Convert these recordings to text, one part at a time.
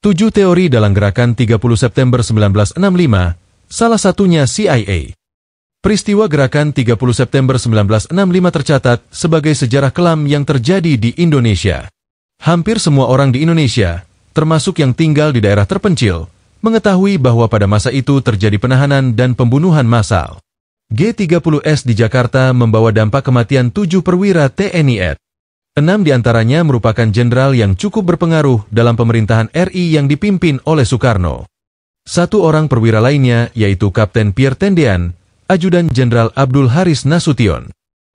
7 teori dalam gerakan 30 September 1965, salah satunya CIA. Peristiwa gerakan 30 September 1965 tercatat sebagai sejarah kelam yang terjadi di Indonesia. Hampir semua orang di Indonesia, termasuk yang tinggal di daerah terpencil, mengetahui bahwa pada masa itu terjadi penahanan dan pembunuhan massal. G30S di Jakarta membawa dampak kematian 7 perwira TNI AD. 6 diantaranya merupakan jenderal yang cukup berpengaruh dalam pemerintahan RI yang dipimpin oleh Soekarno. 1 orang perwira lainnya yaitu Kapten Pierre Tendean, Ajudan Jenderal Abdul Haris Nasution.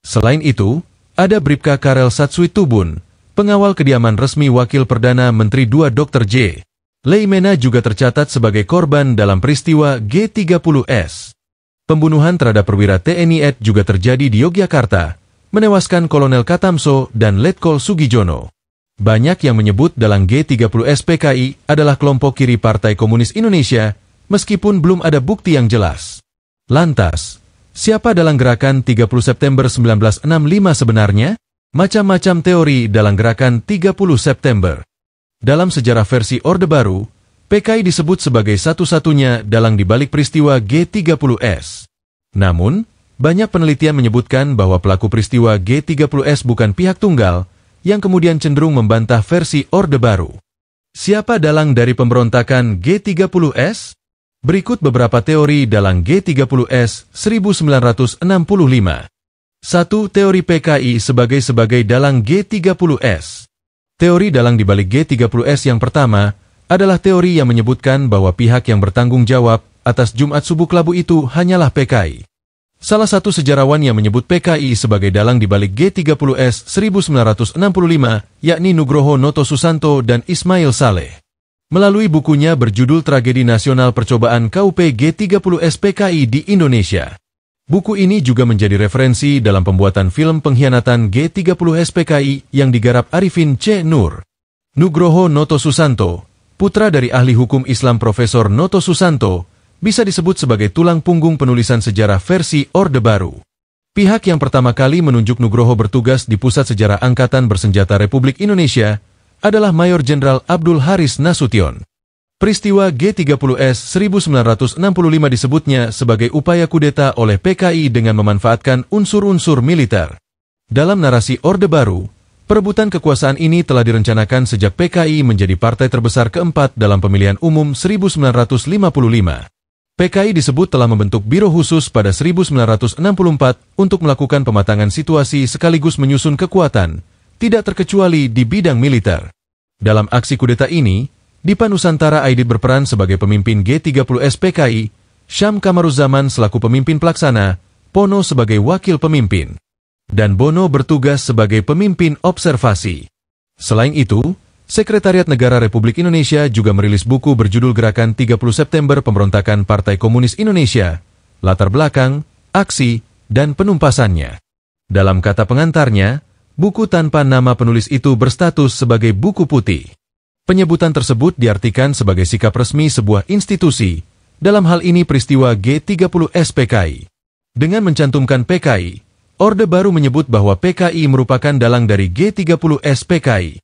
Selain itu, ada Bribka Karel Satsuit Tubun, pengawal kediaman resmi Wakil Perdana Menteri II Dr. J. Leimena juga tercatat sebagai korban dalam peristiwa G30S. Pembunuhan terhadap perwira TNI AD juga terjadi di Yogyakarta, menewaskan Kolonel Katamso dan Letkol Sugijono. Banyak yang menyebut dalam G30S PKI adalah kelompok kiri Partai Komunis Indonesia, meskipun belum ada bukti yang jelas. Lantas, siapa dalam gerakan 30 September 1965 sebenarnya? Macam-macam teori dalam gerakan 30 September. Dalam sejarah versi Orde Baru, PKI disebut sebagai satu-satunya dalang dibalik peristiwa G30S. Namun, banyak penelitian menyebutkan bahwa pelaku peristiwa G30S bukan pihak tunggal, yang kemudian cenderung membantah versi Orde Baru. Siapa dalang dari pemberontakan G30S? Berikut beberapa teori dalang G30S 1965. 1. Teori PKI sebagai dalang G30S. Teori dalang dibalik G30S yang pertama adalah teori yang menyebutkan bahwa pihak yang bertanggung jawab atas Jumat Subuh Kelabu itu hanyalah PKI. Salah satu sejarawan yang menyebut PKI sebagai dalang di balik G30S 1965, yakni Nugroho Noto Susanto dan Ismail Saleh. Melalui bukunya berjudul Tragedi Nasional Percobaan KUP G30S PKI di Indonesia. Buku ini juga menjadi referensi dalam pembuatan film pengkhianatan G30S PKI yang digarap Arifin C. Nur. Nugroho Noto Susanto, putra dari ahli hukum Islam Profesor Noto Susanto, bisa disebut sebagai tulang punggung penulisan sejarah versi Orde Baru. Pihak yang pertama kali menunjuk Nugroho bertugas di Pusat Sejarah Angkatan Bersenjata Republik Indonesia adalah Mayor Jenderal Abdul Haris Nasution. Peristiwa G30S 1965 disebutnya sebagai upaya kudeta oleh PKI dengan memanfaatkan unsur-unsur militer. Dalam narasi Orde Baru, perebutan kekuasaan ini telah direncanakan sejak PKI menjadi partai terbesar keempat dalam pemilihan umum 1955. PKI disebut telah membentuk biro khusus pada 1964 untuk melakukan pematangan situasi sekaligus menyusun kekuatan, tidak terkecuali di bidang militer. Dalam aksi kudeta ini, Dipa Nusantara Aidit berperan sebagai pemimpin G30S PKI, Syam Kamaruzzaman selaku pemimpin pelaksana, Pono sebagai wakil pemimpin, dan Bono bertugas sebagai pemimpin observasi. Selain itu, Sekretariat Negara Republik Indonesia juga merilis buku berjudul Gerakan 30 September Pemberontakan Partai Komunis Indonesia, Latar Belakang, Aksi, dan Penumpasannya. Dalam kata pengantarnya, buku tanpa nama penulis itu berstatus sebagai buku putih. Penyebutan tersebut diartikan sebagai sikap resmi sebuah institusi, dalam hal ini peristiwa G30S PKI. Dengan mencantumkan PKI, Orde Baru menyebut bahwa PKI merupakan dalang dari G30S PKI.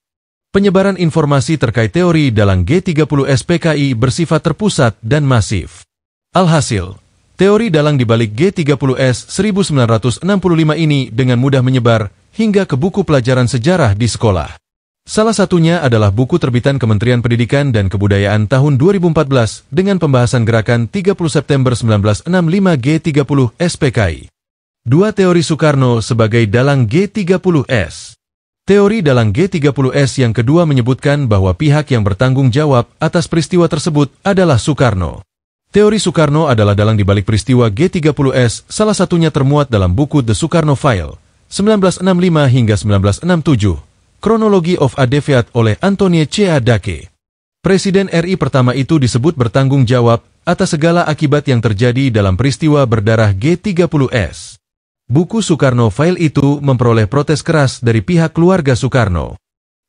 Penyebaran informasi terkait teori dalang G30S PKI bersifat terpusat dan masif. Alhasil, teori dalang di balik G30S 1965 ini dengan mudah menyebar hingga ke buku pelajaran sejarah di sekolah. Salah satunya adalah buku terbitan Kementerian Pendidikan dan Kebudayaan tahun 2014 dengan pembahasan gerakan 30 September 1965 G30S PKI. 2 teori Soekarno sebagai dalang G30S. Teori dalang G30S yang kedua menyebutkan bahwa pihak yang bertanggung jawab atas peristiwa tersebut adalah Soekarno. Teori Soekarno adalah dalang di balik peristiwa G30S, salah satunya termuat dalam buku The Soekarno File, 1965 hingga 1967, Chronology of a Deviat oleh Antonie C. Dake. Presiden RI pertama itu disebut bertanggung jawab atas segala akibat yang terjadi dalam peristiwa berdarah G30S. Buku Soekarno File itu memperoleh protes keras dari pihak keluarga Soekarno.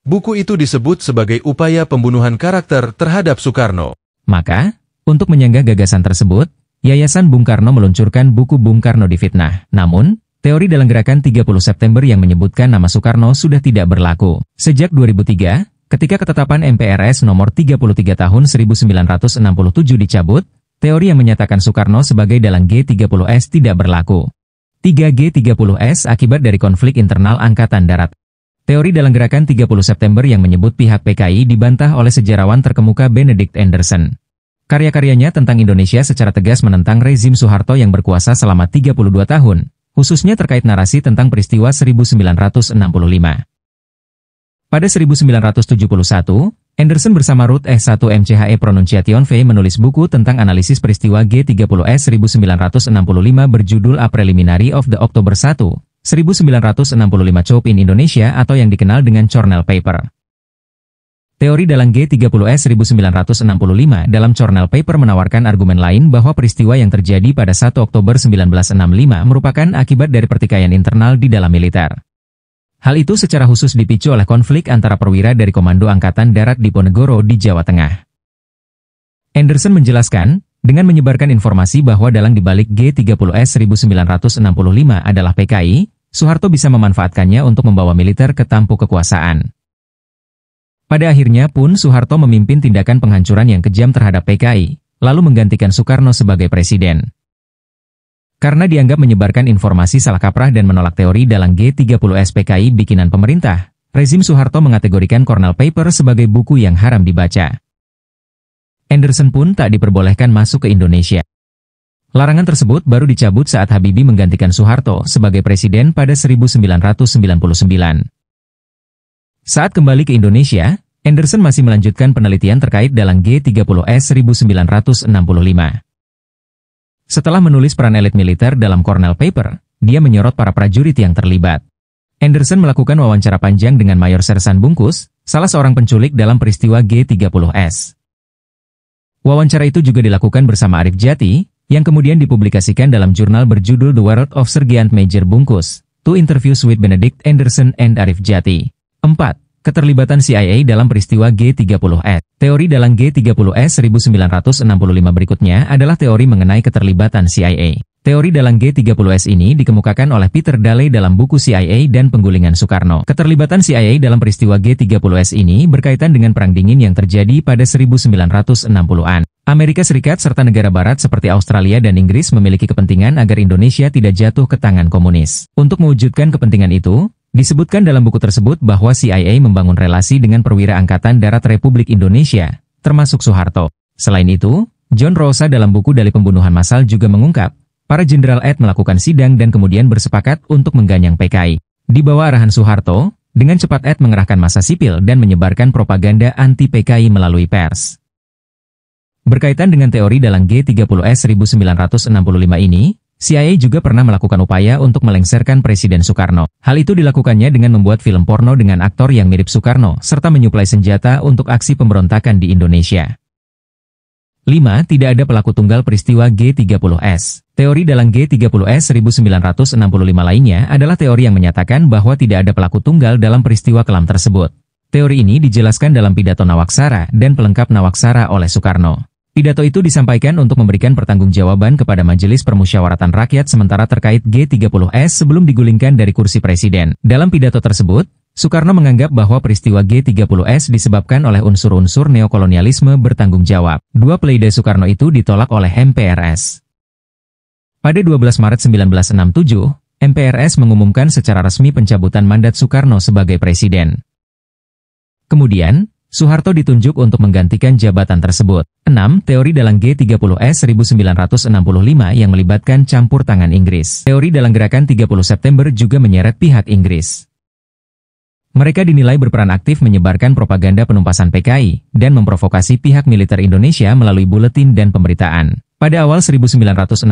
Buku itu disebut sebagai upaya pembunuhan karakter terhadap Soekarno. Maka, untuk menyanggah gagasan tersebut, Yayasan Bung Karno meluncurkan buku Bung Karno Difitnah. Namun, teori dalam gerakan 30 September yang menyebutkan nama Soekarno sudah tidak berlaku. Sejak 2003, Ketika ketetapan MPRS nomor 33 tahun 1967 dicabut, teori yang menyatakan Soekarno sebagai dalang G30S tidak berlaku. 3G30S akibat dari konflik internal Angkatan Darat. Teori dalang gerakan 30 September yang menyebut pihak PKI dibantah oleh sejarawan terkemuka Benedict Anderson. Karya-karyanya tentang Indonesia secara tegas menentang rezim Soeharto yang berkuasa selama 32 tahun, khususnya terkait narasi tentang peristiwa 1965. Pada 1971, Anderson bersama Ruth S. 1 MCHE Pronunciation V menulis buku tentang analisis peristiwa G30S 1965 berjudul A Preliminary of the October 1, 1965 Chop in Indonesia atau yang dikenal dengan Cornell Paper. Teori dalang G30S 1965 dalam Cornell Paper menawarkan argumen lain bahwa peristiwa yang terjadi pada 1 Oktober 1965 merupakan akibat dari pertikaian internal di dalam militer. Hal itu secara khusus dipicu oleh konflik antara perwira dari Komando Angkatan Darat Diponegoro di Jawa Tengah. Anderson menjelaskan, dengan menyebarkan informasi bahwa dalang dibalik G30S 1965 adalah PKI, Soeharto bisa memanfaatkannya untuk membawa militer ke tampuk kekuasaan. Pada akhirnya pun Soeharto memimpin tindakan penghancuran yang kejam terhadap PKI, lalu menggantikan Soekarno sebagai presiden. Karena dianggap menyebarkan informasi salah kaprah dan menolak teori dalang G30S PKI bikinan pemerintah, rezim Soeharto mengategorikan Cornell Paper sebagai buku yang haram dibaca. Anderson pun tak diperbolehkan masuk ke Indonesia. Larangan tersebut baru dicabut saat Habibie menggantikan Soeharto sebagai presiden pada 1999. Saat kembali ke Indonesia, Anderson masih melanjutkan penelitian terkait dalang G30S 1965. Setelah menulis peran elit militer dalam Cornell Paper, dia menyorot para prajurit yang terlibat. Anderson melakukan wawancara panjang dengan Mayor Sersan Bungkus, salah seorang penculik dalam peristiwa G30S. Wawancara itu juga dilakukan bersama Arif Jati, yang kemudian dipublikasikan dalam jurnal berjudul The World of Sergeant Major Bungkus, Two Interviews with Benedict Anderson and Arif Jati. 4. Keterlibatan CIA dalam peristiwa G30S. Teori dalang G30S 1965 berikutnya adalah teori mengenai keterlibatan CIA. Teori dalang G30S ini dikemukakan oleh Peter Daley dalam buku CIA dan Penggulingan Soekarno. Keterlibatan CIA dalam peristiwa G30S ini berkaitan dengan Perang Dingin yang terjadi pada 1960-an. Amerika Serikat serta negara barat seperti Australia dan Inggris memiliki kepentingan agar Indonesia tidak jatuh ke tangan komunis. Untuk mewujudkan kepentingan itu, disebutkan dalam buku tersebut bahwa CIA membangun relasi dengan perwira Angkatan Darat Republik Indonesia, termasuk Soeharto. Selain itu, John Rosa dalam buku Dalih Pembunuhan Massal juga mengungkap, para Jenderal AD melakukan sidang dan kemudian bersepakat untuk mengganyang PKI. Di bawah arahan Soeharto, dengan cepat AD mengerahkan massa sipil dan menyebarkan propaganda anti-PKI melalui pers. Berkaitan dengan teori dalang G30S 1965 ini, CIA juga pernah melakukan upaya untuk melengsarkan Presiden Soekarno. Hal itu dilakukannya dengan membuat film porno dengan aktor yang mirip Soekarno, serta menyuplai senjata untuk aksi pemberontakan di Indonesia. 5. Tidak ada pelaku tunggal peristiwa G30S. Teori dalang G30S 1965 lainnya adalah teori yang menyatakan bahwa tidak ada pelaku tunggal dalam peristiwa kelam tersebut. Teori ini dijelaskan dalam pidato Nawaksara dan pelengkap Nawaksara oleh Soekarno. Pidato itu disampaikan untuk memberikan pertanggungjawaban kepada Majelis Permusyawaratan Rakyat sementara terkait G30S sebelum digulingkan dari kursi presiden. Dalam pidato tersebut, Soekarno menganggap bahwa peristiwa G30S disebabkan oleh unsur-unsur neokolonialisme bertanggung jawab. Dua pleidoy Soekarno itu ditolak oleh MPRS. Pada 12 Maret 1967, MPRS mengumumkan secara resmi pencabutan mandat Soekarno sebagai presiden. Kemudian, Soeharto ditunjuk untuk menggantikan jabatan tersebut. 6. Teori dalang G30S 1965 yang melibatkan campur tangan Inggris. Teori dalang gerakan 30 September juga menyeret pihak Inggris. Mereka dinilai berperan aktif menyebarkan propaganda penumpasan PKI dan memprovokasi pihak militer Indonesia melalui buletin dan pemberitaan. Pada awal 1965,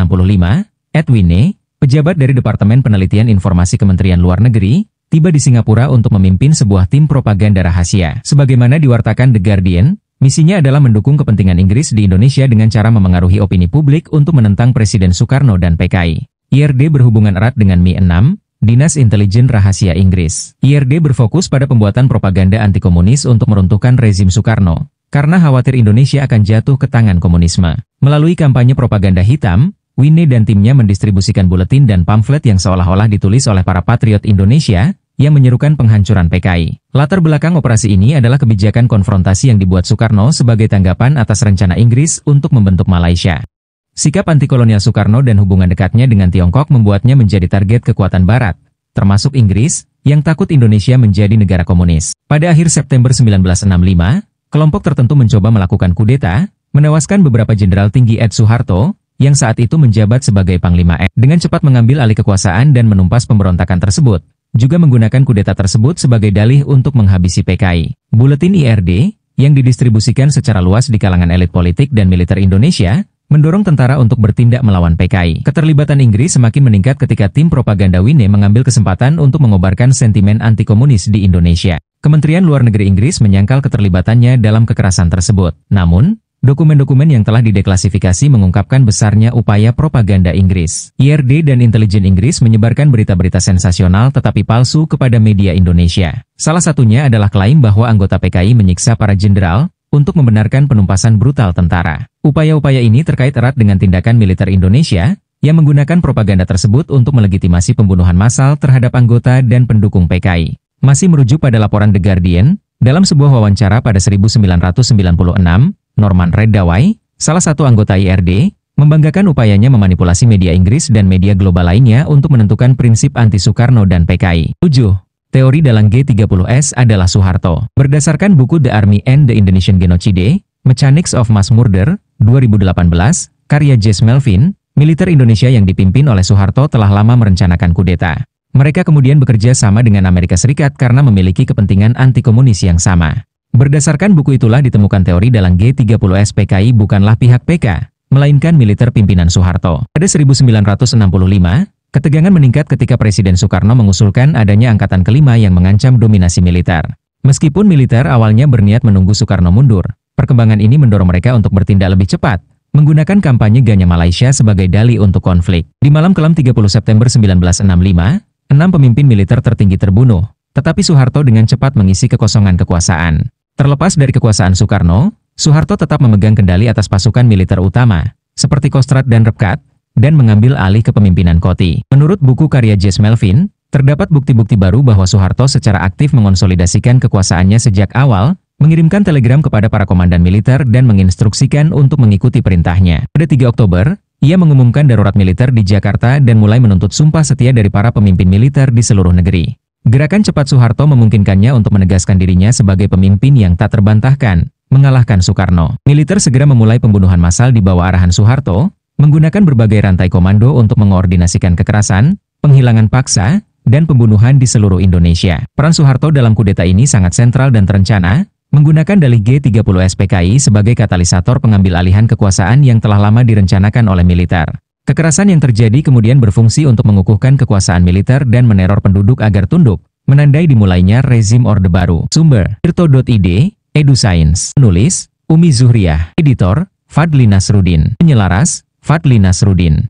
Ed Winne, pejabat dari Departemen Penelitian Informasi Kementerian Luar Negeri, tiba di Singapura untuk memimpin sebuah tim propaganda rahasia. Sebagaimana diwartakan The Guardian, misinya adalah mendukung kepentingan Inggris di Indonesia dengan cara memengaruhi opini publik untuk menentang Presiden Soekarno dan PKI. IRD berhubungan erat dengan Mi-6, Dinas Intelijen Rahasia Inggris. IRD berfokus pada pembuatan propaganda anti-komunis untuk meruntuhkan rezim Soekarno, karena khawatir Indonesia akan jatuh ke tangan komunisme. Melalui kampanye propaganda hitam, Winne dan timnya mendistribusikan buletin dan pamflet yang seolah-olah ditulis oleh para patriot Indonesia, yang menyerukan penghancuran PKI. Latar belakang operasi ini adalah kebijakan konfrontasi yang dibuat Soekarno sebagai tanggapan atas rencana Inggris untuk membentuk Malaysia. Sikap antikolonial Soekarno dan hubungan dekatnya dengan Tiongkok membuatnya menjadi target kekuatan Barat, termasuk Inggris, yang takut Indonesia menjadi negara komunis. Pada akhir September 1965, kelompok tertentu mencoba melakukan kudeta, menewaskan beberapa jenderal tinggi Ed Soeharto, yang saat itu menjabat sebagai Panglima Ed, dengan cepat mengambil alih kekuasaan dan menumpas pemberontakan tersebut, juga menggunakan kudeta tersebut sebagai dalih untuk menghabisi PKI. Buletin IRD, yang didistribusikan secara luas di kalangan elit politik dan militer Indonesia, mendorong tentara untuk bertindak melawan PKI. Keterlibatan Inggris semakin meningkat ketika tim propaganda Wine mengambil kesempatan untuk mengobarkan sentimen anti-komunis di Indonesia. Kementerian Luar Negeri Inggris menyangkal keterlibatannya dalam kekerasan tersebut. Namun, dokumen-dokumen yang telah dideklasifikasi mengungkapkan besarnya upaya propaganda Inggris. IRD dan intelijen Inggris menyebarkan berita-berita sensasional tetapi palsu kepada media Indonesia. Salah satunya adalah klaim bahwa anggota PKI menyiksa para jenderal untuk membenarkan penumpasan brutal tentara. Upaya-upaya ini terkait erat dengan tindakan militer Indonesia yang menggunakan propaganda tersebut untuk melegitimasi pembunuhan massal terhadap anggota dan pendukung PKI. Masih merujuk pada laporan The Guardian, dalam sebuah wawancara pada 1996, Norman Reddaway, salah satu anggota IRD, membanggakan upayanya memanipulasi media Inggris dan media global lainnya untuk menentukan prinsip anti-Soekarno dan PKI. 7. Teori dalang G30S adalah Soeharto. Berdasarkan buku The Army and the Indonesian Genocide, Mechanics of Mass Murder, 2018, karya Jesse Melvin, militer Indonesia yang dipimpin oleh Soeharto telah lama merencanakan kudeta. Mereka kemudian bekerja sama dengan Amerika Serikat karena memiliki kepentingan anti-komunis yang sama. Berdasarkan buku itulah ditemukan teori dalang G30S PKI bukanlah pihak PK, melainkan militer pimpinan Soeharto. Pada 1965, ketegangan meningkat ketika Presiden Soekarno mengusulkan adanya angkatan kelima yang mengancam dominasi militer. Meskipun militer awalnya berniat menunggu Soekarno mundur, perkembangan ini mendorong mereka untuk bertindak lebih cepat, menggunakan kampanye Ganya Malaysia sebagai dalih untuk konflik. Di malam kelam 30 September 1965, 6 pemimpin militer tertinggi terbunuh, tetapi Soeharto dengan cepat mengisi kekosongan kekuasaan. Terlepas dari kekuasaan Soekarno, Soeharto tetap memegang kendali atas pasukan militer utama, seperti Kostrad dan Repkat, dan mengambil alih kepemimpinan Koti. Menurut buku karya Jesse Melvin, terdapat bukti-bukti baru bahwa Soeharto secara aktif mengonsolidasikan kekuasaannya sejak awal, mengirimkan telegram kepada para komandan militer dan menginstruksikan untuk mengikuti perintahnya. Pada 3 Oktober, ia mengumumkan darurat militer di Jakarta dan mulai menuntut sumpah setia dari para pemimpin militer di seluruh negeri. Gerakan cepat Soeharto memungkinkannya untuk menegaskan dirinya sebagai pemimpin yang tak terbantahkan, mengalahkan Soekarno. Militer segera memulai pembunuhan massal di bawah arahan Soeharto, menggunakan berbagai rantai komando untuk mengkoordinasikan kekerasan, penghilangan paksa, dan pembunuhan di seluruh Indonesia. Peran Soeharto dalam kudeta ini sangat sentral dan terencana, menggunakan dalih G30S PKI sebagai katalisator pengambil alihan kekuasaan yang telah lama direncanakan oleh militer. Kekerasan yang terjadi kemudian berfungsi untuk mengukuhkan kekuasaan militer dan meneror penduduk agar tunduk, menandai dimulainya rezim Orde Baru. Sumber: tirto.id, EduScience. Penulis: Umi Zuhriyah. Editor: Fadli Nasruddin. Penyelaras: Fadli Nasruddin.